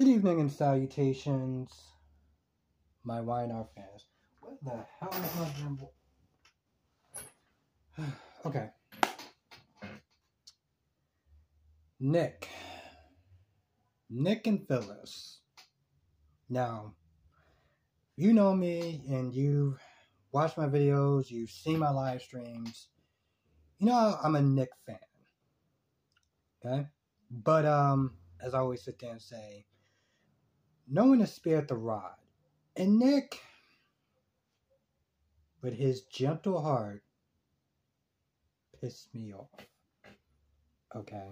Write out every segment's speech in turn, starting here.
Good evening and salutations, my YNR fans. What the hell is my jumble? Okay. Nick and Phyllis. Now, you know me and you've watched my videos, you've seen my live streams. You know I'm a Nick fan. Okay? But as I always sit there and say, no one has spared the rod. And Nick, with his gentle heart, pissed me off. Okay?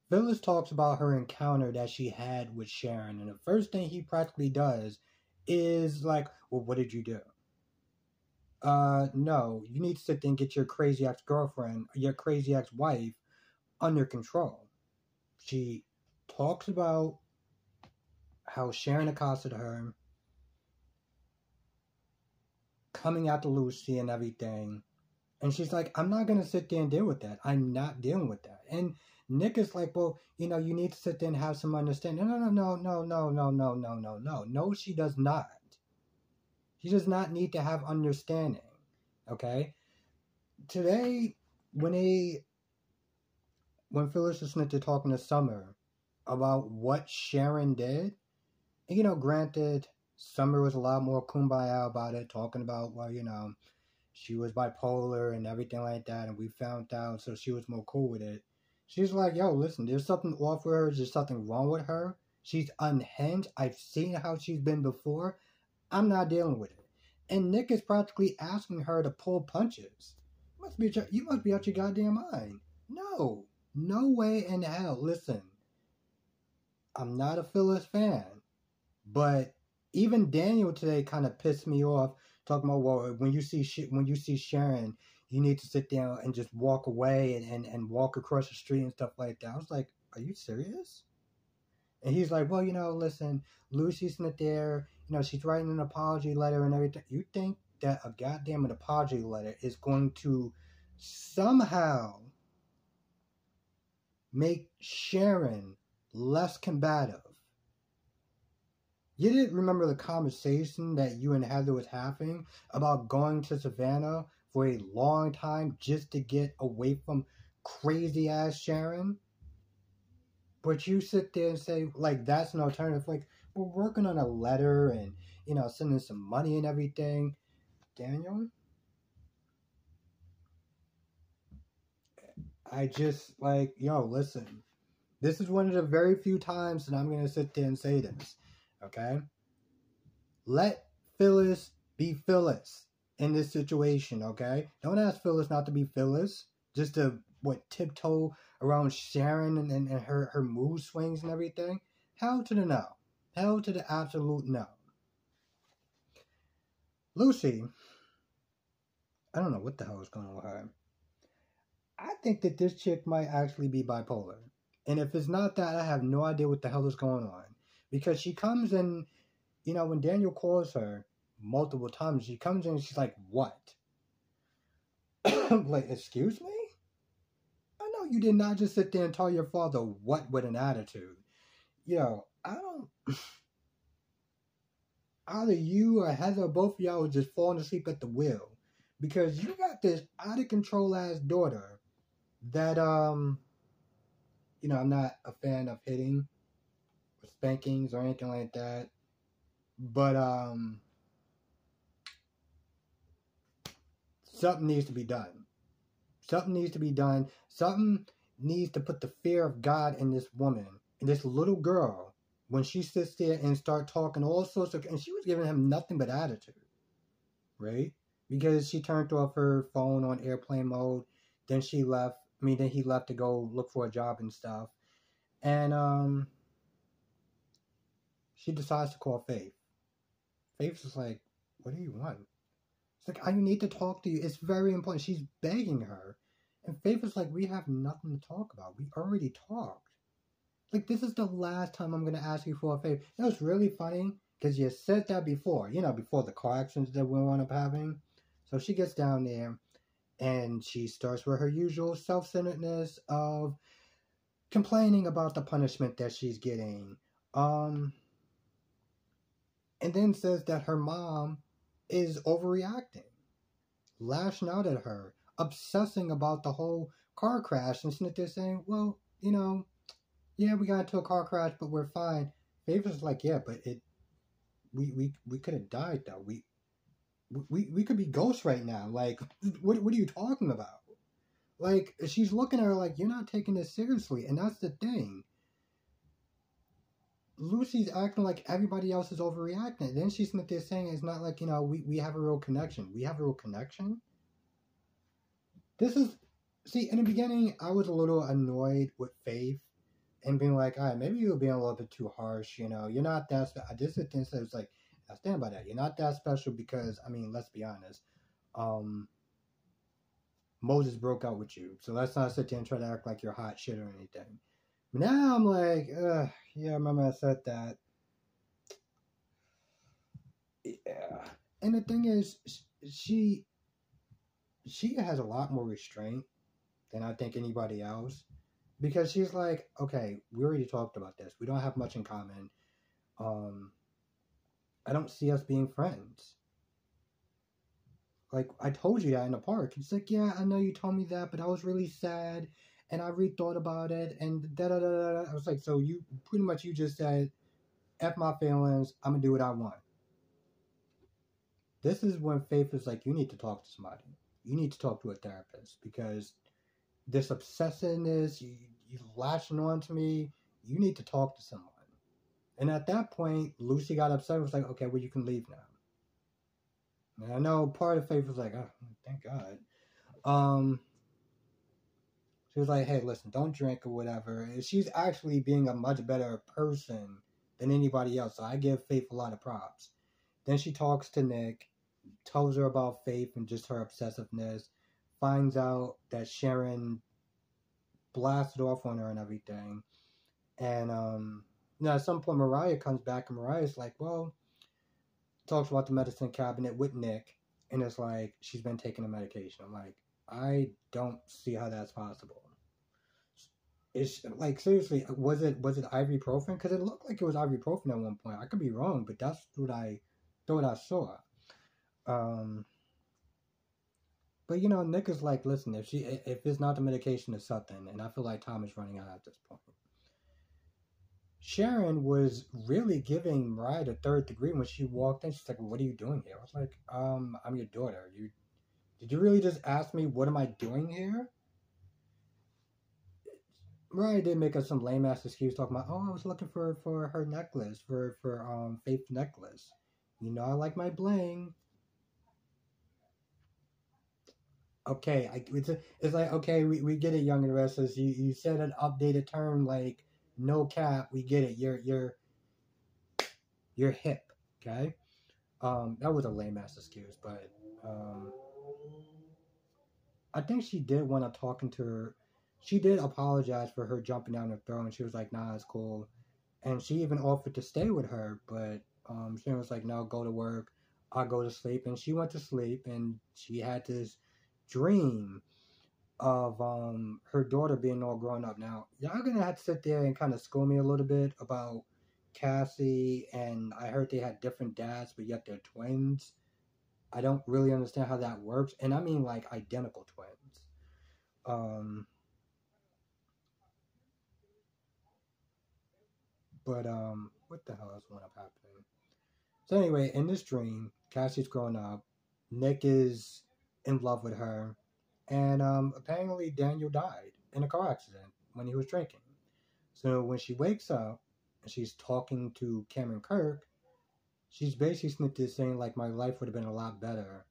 Phyllis talks about her encounter that she had with Sharon, and the first thing he practically does is like, well, what did you do? No, you need to sit there and get your crazy ex-girlfriend, your crazy ex-wife under control. She talks about how Sharon accosted her, coming out to Lucy and everything, and she's like, I'm not going to sit there and deal with that. I'm not dealing with that. And Nick is like, well, you know, you need to sit there and have some understanding. No, she does not. She does not need to have understanding. Okay? Today, when Phyllis was sitting there talking to Summer about what Sharon did, and, you know, granted, Summer was a lot more kumbaya about it, talking about, well, you know, she was bipolar and everything like that, and we found out, so she was more cool with it. She's like, yo, listen, there's something off with her, there's something wrong with her. She's unhinged. I've seen how she's been before. I'm not dealing with it. And Nick is practically asking her to pull punches. You must be out your goddamn mind. No way in hell. Listen, I'm not a Phyllis fan, but even Daniel today kind of pissed me off, talking about, well, when you see Sharon, you need to sit down and just walk away and walk across the street and stuff like that. I was like, are you serious? And he's like, well, you know, listen, Lucy's not there. You know, she's writing an apology letter and everything. You think that a goddamn apology letter is going to somehow make Sharon less combative? You didn't remember the conversation that you and Heather was having about going to Savannah for a long time just to get away from crazy ass Sharon? But you sit there and say, like, that's an alternative. Like, we're working on a letter and, you know, sending some money and everything. Daniel? I just, like, yo, listen. This is one of the very few times that I'm going to sit there and say this. Okay? Let Phyllis be Phyllis in this situation, okay? Don't ask Phyllis not to be Phyllis. Just to, tiptoe around Sharon and her mood swings and everything. Hell to the no. Hell to the absolute no. Lucy, I don't know what the hell is going on with her. I think that this chick might actually be bipolar. And if it's not that, I have no idea what the hell is going on. Because she comes in, you know, when Daniel calls her multiple times, she comes in and she's like, what? Like, excuse me? I know you did not just sit there and tell your father what with an attitude. Yo, I don't... Either you or Heather, both of y'all are just falling asleep at the wheel. Because you got this out-of-control ass daughter that, you know, I'm not a fan of hitting or spankings or anything like that. But, something needs to be done. Something needs to be done. Something needs to put the fear of God in this woman, in this little girl, when she sits there and start talking all sorts of... And she was giving him nothing but attitude, right? Because she turned off her phone on airplane mode. Then she left. Then he left to go look for a job and stuff. And, she decides to call Faith. Faith's just like, what do you want? It's like, I need to talk to you. It's very important. She's begging her. And Faith is like, we have nothing to talk about. We already talked. Like, this is the last time I'm going to ask you for a favor. It was really funny because you said that before. You know, before the car accidents that we wound up having. So she gets down there and she starts with her usual self-centeredness of complaining about the punishment that she's getting. and then says that her mom is overreacting, lashing out at her, obsessing about the whole car crash, and sitting there saying, well, yeah, we got into a car crash, but we're fine. Faith was like, yeah, but we could have died though. We could be ghosts right now. Like, what are you talking about? Like, she's looking at her like, you're not taking this seriously, and that's the thing. Lucy's acting like everybody else is overreacting. Then she's not there saying it's not like, we have a real connection. We have a real connection? See, in the beginning, I was a little annoyed with Faith and being like, all right, maybe you're being a little bit too harsh, you're not that special. This is the thing that was like, I stand by that. You're not that special because, let's be honest, Moses broke out with you. So let's not sit there and try to act like you're hot shit or anything. But now I'm like, yeah, I remember I said that. Yeah. And the thing is, she has a lot more restraint than I think anybody else. Because she's like, okay, we already talked about this. We don't have much in common. I don't see us being friends. Like, I told you that in the park. It's like, yeah, I know you told me that, but I was really sad, and I rethought about it, and da-da-da-da-da. I was like, so you just said, F my feelings, I'm gonna do what I want. This is when Faith is like, you need to talk to somebody. You need to talk to a therapist, because this obsessiveness, you lashing on to me, you need to talk to someone. And at that point, Lucy got upset and was like, okay, well, you can leave now. And I know part of Faith was like, oh, thank God. She was like, hey, listen, don't drink or whatever. And she's actually being a much better person than anybody else. So I give Faith a lot of props. Then she talks to Nick, tells her about Faith and just her obsessiveness, finds out that Sharon blasted off on her and everything. And at some point Mariah comes back and Mariah's like, well, talks about the medicine cabinet with Nick, and it's like, she's been taking the medication. I'm like, I don't see how that's possible. It's like, seriously, was it ibuprofen? Because it looked like it was ibuprofen at one point. I could be wrong, but that's what I saw. But Nick is like, listen, if it's not the medication, it's something, and I feel like time is running out at this point. Sharon was really giving Mariah the third degree when she walked in. She's like, what are you doing here? I was like, I'm your daughter. Did you really just ask me what am I doing here? Mariah did make us some lame ass excuse talking about, I was looking for her necklace, for Faith's necklace. I like my bling. Okay, it's like, okay, we get it, Young and Restless. You said an updated term like no cap. We get it. You're hip. Okay. That was a lame ass excuse, but I think she did want to talk into her. She did apologize for her jumping down her throat, and she was like, "Nah, it's cool." And she even offered to stay with her, but she was like, "No, go to work. I'll go to sleep." And she went to sleep, and she had this dream of her daughter being all grown up. Now, y'all gonna have to sit there and kind of school me a little bit about Cassie, and I heard they had different dads, but yet they're twins. I don't really understand how that works, and I mean like identical twins. But what the hell else wound up happening? So anyway, in this dream, Cassie's grown up. Nick is in love with her, and apparently Daniel died in a car accident when he was drinking. So when she wakes up and she's talking to Cameron Kirk, she's basically saying like, my life would have been a lot better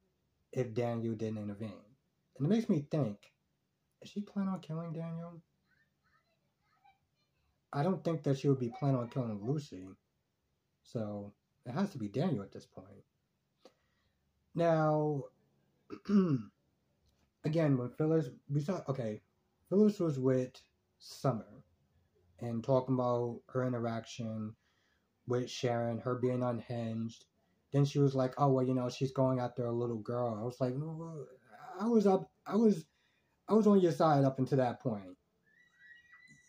if Daniel didn't intervene. And it makes me think, is she planning on killing Daniel? I don't think that she would be planning on killing Lucy. So it has to be Daniel at this point. Now, again, when Phyllis was with Summer and talking about her interaction with Sharon, her being unhinged. Then she was like, oh, well, she's going after a little girl. I was like, I was on your side up until that point.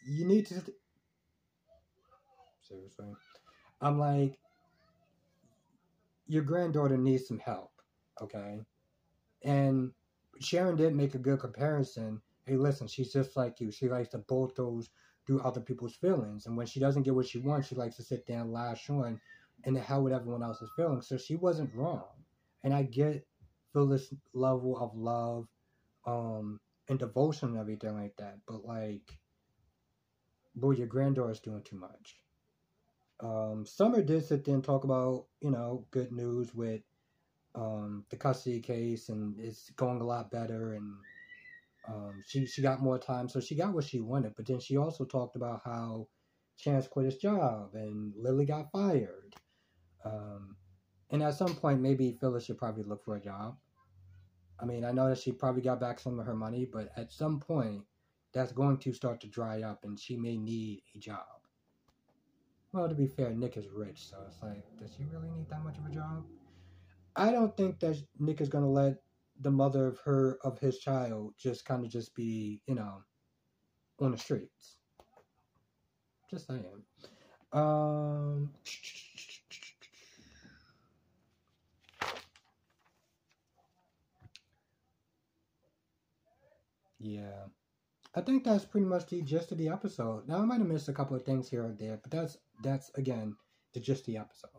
You need to... Seriously. I'm like, your granddaughter needs some help, okay? And Sharon did make a good comparison. Hey, listen, she's just like you. She likes to bulldoze through other people's feelings. And when she doesn't get what she wants, she likes to sit there and lash on and the hell with everyone else's feelings. So she wasn't wrong. And I get Phyllis' level of love and devotion and everything like that. But, like, boy, your granddaughter's doing too much. Summer did sit there and talk about, good news with the custody case, and it's going a lot better, and she got more time, so she got what she wanted. But then she also talked about how Chance quit his job and Lily got fired. And at some point, maybe Phyllis should probably look for a job. I mean, I know that she probably got back some of her money, but at some point, that's going to start to dry up, and she may need a job. Well, to be fair, Nick is rich, so it's like, does she really need that much of a job? I don't think that Nick is gonna let the mother of his child just kind of just be, on the streets. Just saying. Yeah. I think that's pretty much the gist of the episode. Now I might have missed a couple of things here or there, but that's again the gist of the episode.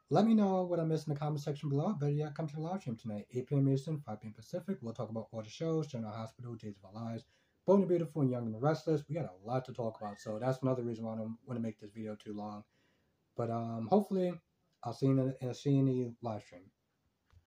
Let me know what I missed in the comment section below. Better yet, come to the live stream tonight, 8 p.m. Eastern, 5 p.m. Pacific. We'll talk about all the shows, General Hospital, Days of Our Lives, Bold and Beautiful, and Young and the Restless. We got a lot to talk about, so that's another reason why I don't want to make this video too long. But hopefully, I'll see you in the live stream.